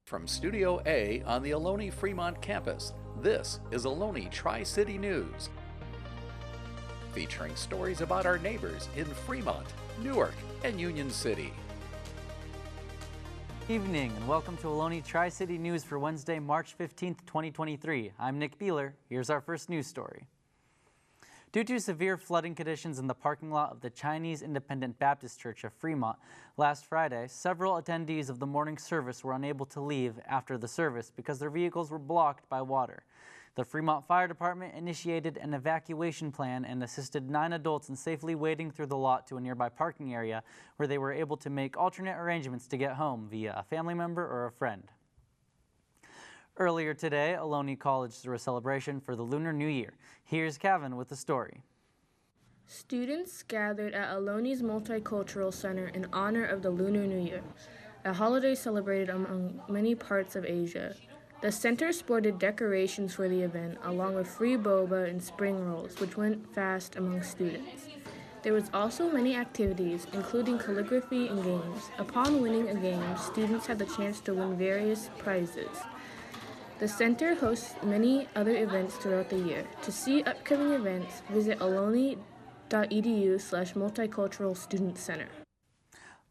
From Studio A on the Ohlone Fremont campus, this is Ohlone TriCity News, featuring stories about our neighbors in Fremont, Newark, and Union City. Evening and welcome to Ohlone TriCity News for Wednesday, March 15th, 2023. I'm Nick Beeler. Here's our first news story. Due to severe flooding conditions in the parking lot of the Chinese Independent Baptist Church of Fremont last Friday, several attendees of the morning service were unable to leave after the service because their vehicles were blocked by water. The Fremont Fire Department initiated an evacuation plan and assisted 9 adults in safely wading through the lot to a nearby parking area where they were able to make alternate arrangements to get home via a family member or a friend. Earlier today, Ohlone College threw a celebration for the Lunar New Year. Here's Kevin with the story. Students gathered at Ohlone's Multicultural Center in honor of the Lunar New Year, a holiday celebrated among many parts of Asia. The center sported decorations for the event, along with free boba and spring rolls, which went fast among students. There was also many activities, including calligraphy and games. Upon winning a game, students had the chance to win various prizes. The center hosts many other events throughout the year. To see upcoming events, visit ohlone.edu/multicultural student center.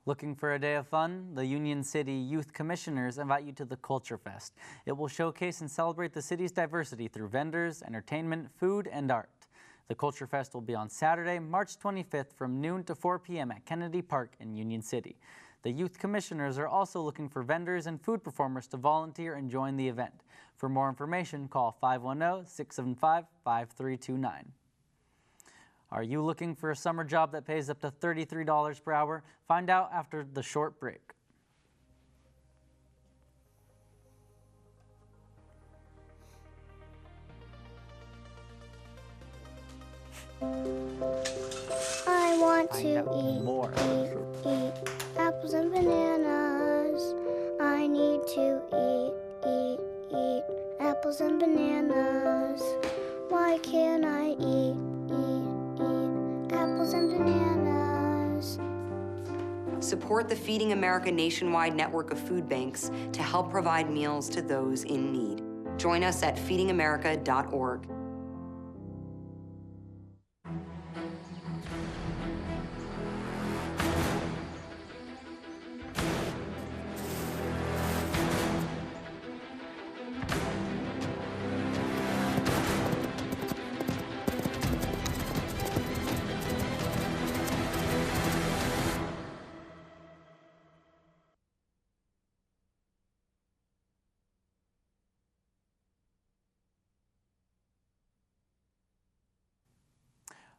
Looking for a day of fun? The Union City Youth Commissioners invite you to the Culture Fest. It will showcase and celebrate the city's diversity through vendors, entertainment, food, and art. The Culture Fest will be on Saturday, March 25th from noon to 4 p.m. at Kennedy Park in Union City. The Youth Commissioners are also looking for vendors and food performers to volunteer and join the event. For more information, call 510-675-5329. Are you looking for a summer job that pays up to $33 per hour? Find out after the short break. I want to eat apples and bananas. I need to eat apples and bananas. Why can't I eat apples and bananas? Support the Feeding America nationwide network of food banks to help provide meals to those in need. Join us at feedingamerica.org.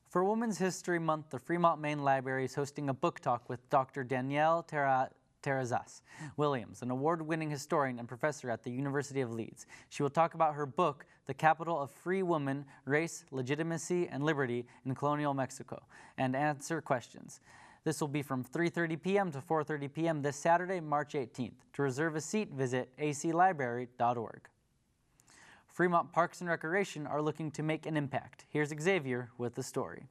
For Women's History Month, the Fremont Main Library is hosting a book talk with Dr. Danielle Terrazas Williams, an award-winning historian and professor at the University of Leeds. She will talk about her book, The Capital of Free Women, Race, Legitimacy, and Liberty in Colonial Mexico, and answer questions. This will be from 3:30 p.m. to 4:30 p.m. this Saturday, March 18th. To reserve a seat, visit aclibrary.org. Fremont Parks and Recreation are looking to make an impact. Here's Xavier with the story.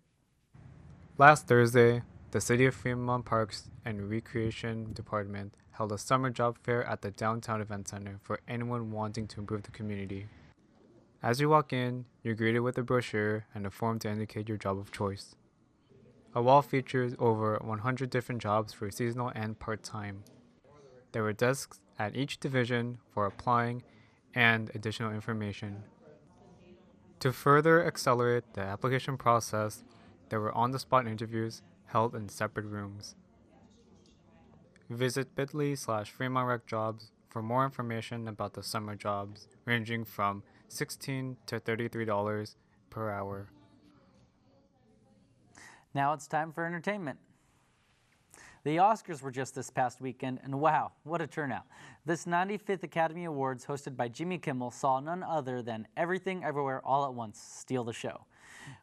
Last Thursday, the City of Fremont Parks and Recreation Department held a summer job fair at the Downtown Event Center for anyone wanting to improve the community. As you walk in, you're greeted with a brochure and a form to indicate your job of choice. A wall features over 100 different jobs for seasonal and part-time. There were desks at each division for applying and additional information. To further accelerate the application process, there were on-the-spot interviews held in separate rooms. Visit bit.ly/FremontRecJobs for more information about the summer jobs, ranging from $16 to $33 per hour. Now it's time for entertainment. The Oscars were just this past weekend, and wow, what a turnout. This 95th Academy Awards, hosted by Jimmy Kimmel, saw none other than Everything Everywhere All at Once steal the show.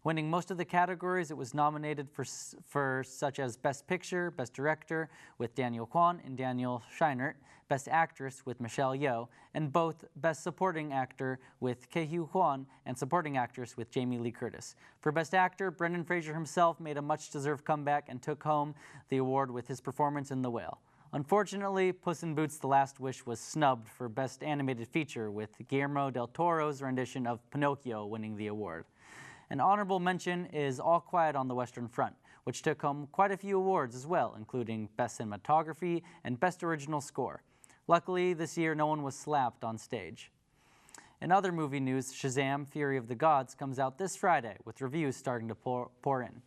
Winning most of the categories it was nominated for such as Best Picture, Best Director with Daniel Kwan and Daniel Scheinert, Best Actress with Michelle Yeoh, and both Best Supporting Actor with Ke-Huy Quan and Supporting Actress with Jamie Lee Curtis. For Best Actor, Brendan Fraser himself made a much-deserved comeback and took home the award with his performance in The Whale. Unfortunately, Puss in Boots: The Last Wish was snubbed for Best Animated Feature, with Guillermo del Toro's rendition of Pinocchio winning the award. An honorable mention is All Quiet on the Western Front, which took home quite a few awards as well, including Best Cinematography and Best Original Score. Luckily, this year no one was slapped on stage. In other movie news, Shazam! Fury of the Gods comes out this Friday, with reviews starting to pour in.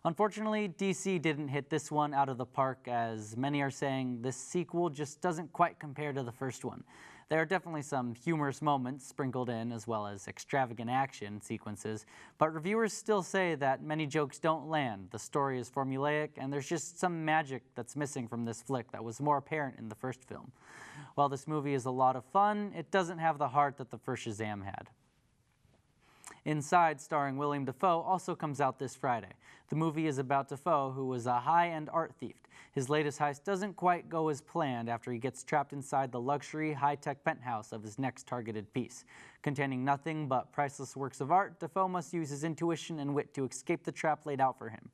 Unfortunately, DC didn't hit this one out of the park, as many are saying this sequel just doesn't quite compare to the first one. There are definitely some humorous moments sprinkled in, as well as extravagant action sequences, but reviewers still say that many jokes don't land, the story is formulaic, and there's just some magic that's missing from this flick that was more apparent in the first film. While this movie is a lot of fun, it doesn't have the heart that the first Shazam had. Inside, starring William Dafoe, also comes out this Friday. The movie is about Dafoe, who was a high-end art thief. His latest heist doesn't quite go as planned after he gets trapped inside the luxury, high-tech penthouse of his next targeted piece. Containing nothing but priceless works of art, Dafoe must use his intuition and wit to escape the trap laid out for him.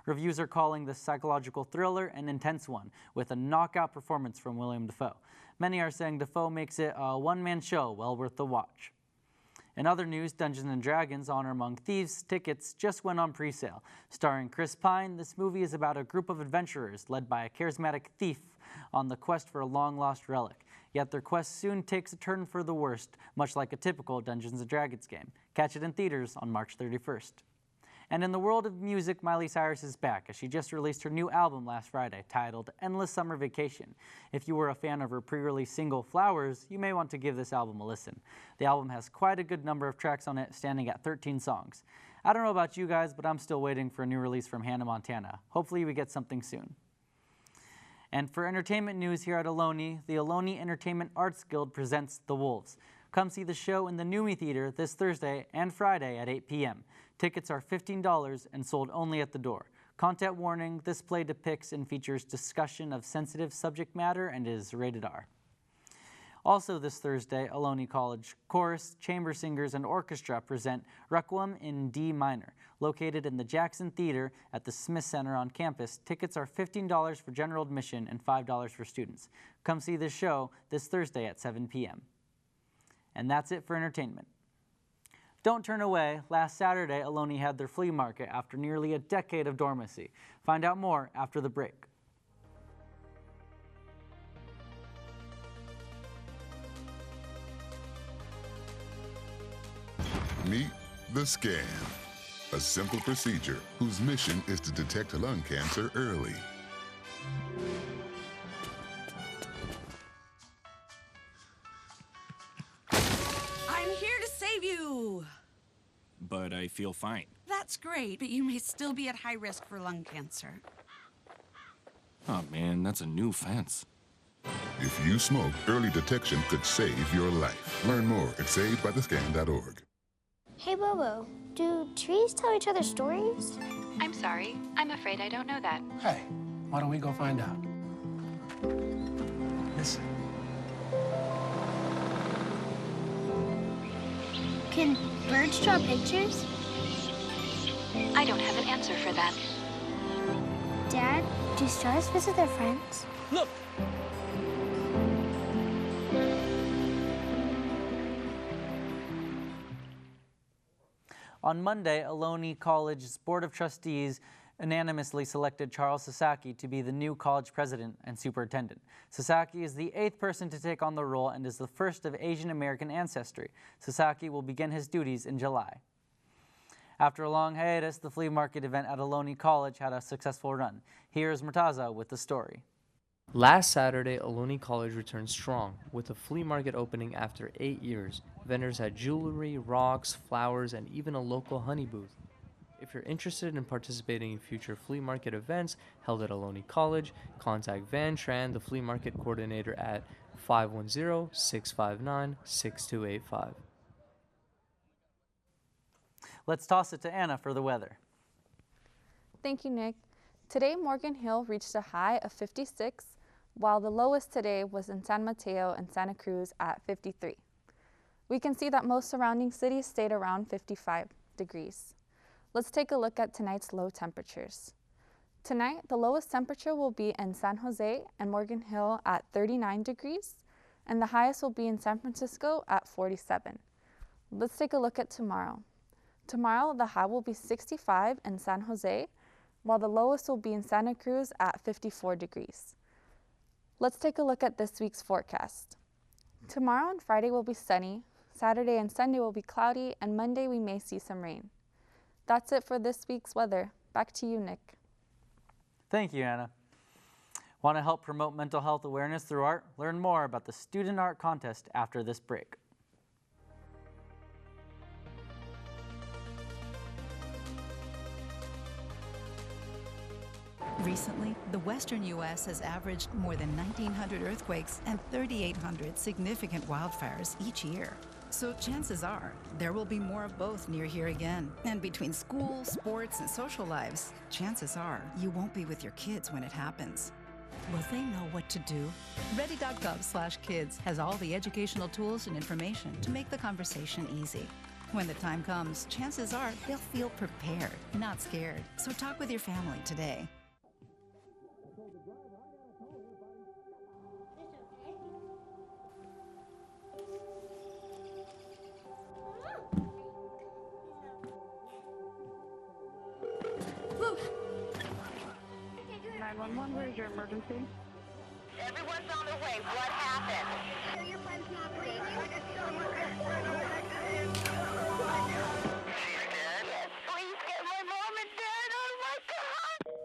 Reviews are calling this psychological thriller an intense one, with a knockout performance from William Dafoe. Many are saying Dafoe makes it a one-man show well worth the watch. In other news, Dungeons & Dragons: Honor Among Thieves tickets just went on pre-sale. Starring Chris Pine, this movie is about a group of adventurers led by a charismatic thief on the quest for a long-lost relic. Yet their quest soon takes a turn for the worst, much like a typical Dungeons & Dragons game. Catch it in theaters on March 31st. And in the world of music, Miley Cyrus is back, as she just released her new album last Friday, titled Endless Summer Vacation. If you were a fan of her pre-release single, Flowers, you may want to give this album a listen. The album has quite a good number of tracks on it, standing at 13 songs. I don't know about you guys, but I'm still waiting for a new release from Hannah Montana. Hopefully we get something soon. And for entertainment news here at Ohlone, the Ohlone Entertainment Arts Guild presents The Wolves. Come see the show in the Numi Theater this Thursday and Friday at 8 p.m. Tickets are $15 and sold only at the door. Content warning, this play depicts and features discussion of sensitive subject matter and is rated R. Also this Thursday, Ohlone College Chorus, Chamber Singers, and Orchestra present Requiem in D minor. Located in the Jackson Theater at the Smith Center on campus, tickets are $15 for general admission and $5 for students. Come see this show this Thursday at 7 p.m. And that's it for entertainment. Don't turn away. Last Saturday, Ohlone had their flea market after nearly a decade of dormancy. Find out more after the break. Meet the scan, a simple procedure whose mission is to detect lung cancer early. I'm here to save you! But I feel fine. That's great, but you may still be at high risk for lung cancer. Oh man, that's a new fence. If you smoke, early detection could save your life. Learn more at savedbythescan.org. Hey, Bobo, do trees tell each other stories? I'm sorry. I'm afraid I don't know that. Hey, why don't we go find out? Listen. Can birds draw pictures? I don't have an answer for that. Dad, do stars visit their friends? Look! On Monday, Ohlone College's Board of Trustees unanimously selected Charles Sasaki to be the new college president and superintendent. Sasaki is the 8th person to take on the role and is the first of Asian American ancestry. Sasaki will begin his duties in July. After a long hiatus, the flea market event at Ohlone College had a successful run. Here's Murtaza with the story. Last Saturday, Ohlone College returned strong, with a flea market opening after 8 years. Vendors had jewelry, rocks, flowers, and even a local honey booth. If you're interested in participating in future flea market events held at Ohlone College, contact Van Tran, the flea market coordinator, at 510-659-6285. Let's toss it to Anna for the weather. Thank you, Nick. Today, Morgan Hill reached a high of 56, while the lowest today was in San Mateo and Santa Cruz at 53. We can see that most surrounding cities stayed around 55 degrees. Let's take a look at tonight's low temperatures. Tonight, the lowest temperature will be in San Jose and Morgan Hill at 39 degrees, and the highest will be in San Francisco at 47. Let's take a look at tomorrow. Tomorrow, the high will be 65 in San Jose, while the lowest will be in Santa Cruz at 54 degrees. Let's take a look at this week's forecast. Tomorrow and Friday will be sunny, Saturday and Sunday will be cloudy, and Monday we may see some rain. That's it for this week's weather. Back to you, Nick. Thank you, Anna. Want to help promote mental health awareness through art? Learn more about the Student Art Contest after this break. Recently, the western U.S. has averaged more than 1,900 earthquakes and 3,800 significant wildfires each year. So chances are there will be more of both near here again. And between school, sports, and social lives, chances are you won't be with your kids when it happens. Will they know what to do? Ready.gov/kids has all the educational tools and information to make the conversation easy. When the time comes, chances are they'll feel prepared, not scared. So talk with your family today. Where's your emergency? Everyone's on their way. What happened? Your friend's not breathing. She's dead? Yes, please get my mom and dad. Oh my God!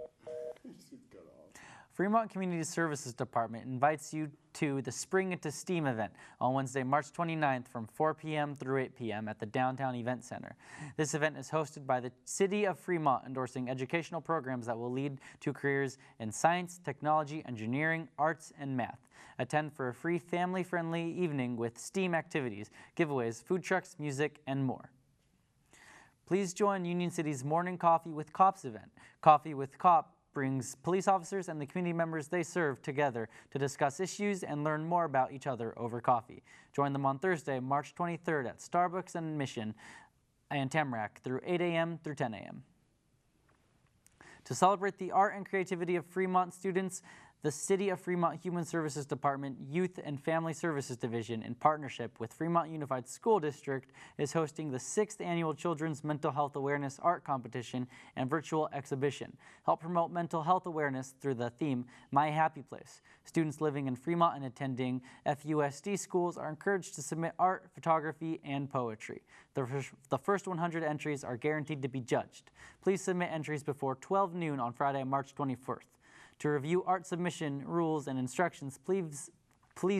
Fremont Community Services Department invites you to the Spring Into STEAM event on Wednesday, March 29th from 4 p.m. through 8 p.m. at the Downtown Event Center. This event is hosted by the City of Fremont, endorsing educational programs that will lead to careers in science, technology, engineering, arts, and math. Attend for a free family-friendly evening with STEAM activities, giveaways, food trucks, music, and more. Please join Union City's Morning Coffee with Cops event. Coffee with Cop brings police officers and the community members they serve together to discuss issues and learn more about each other over coffee. Join them on Thursday, March 23rd at Starbucks and Mission and Tamarack through 8 a.m. through 10 a.m. To celebrate the art and creativity of Fremont students, the City of Fremont Human Services Department Youth and Family Services Division, in partnership with Fremont Unified School District, is hosting the 6th Annual Children's Mental Health Awareness Art Competition and Virtual Exhibition. Help promote mental health awareness through the theme, My Happy Place. Students living in Fremont and attending FUSD schools are encouraged to submit art, photography, and poetry. The first 100 entries are guaranteed to be judged. Please submit entries before 12 noon on Friday, March 21st. To review art submission rules and instructions, please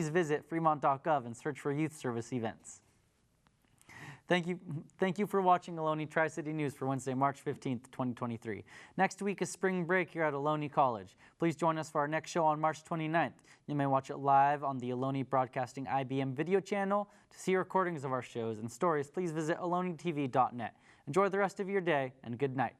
visit fremont.gov and search for youth service events. Thank you for watching Ohlone Tri-City News for Wednesday, March 15th, 2023. Next week is spring break here at Ohlone College. Please join us for our next show on March 29th. You may watch it live on the Ohlone Broadcasting IBM video channel. To see recordings of our shows and stories, please visit ohlonetv.net. Enjoy the rest of your day, and good night.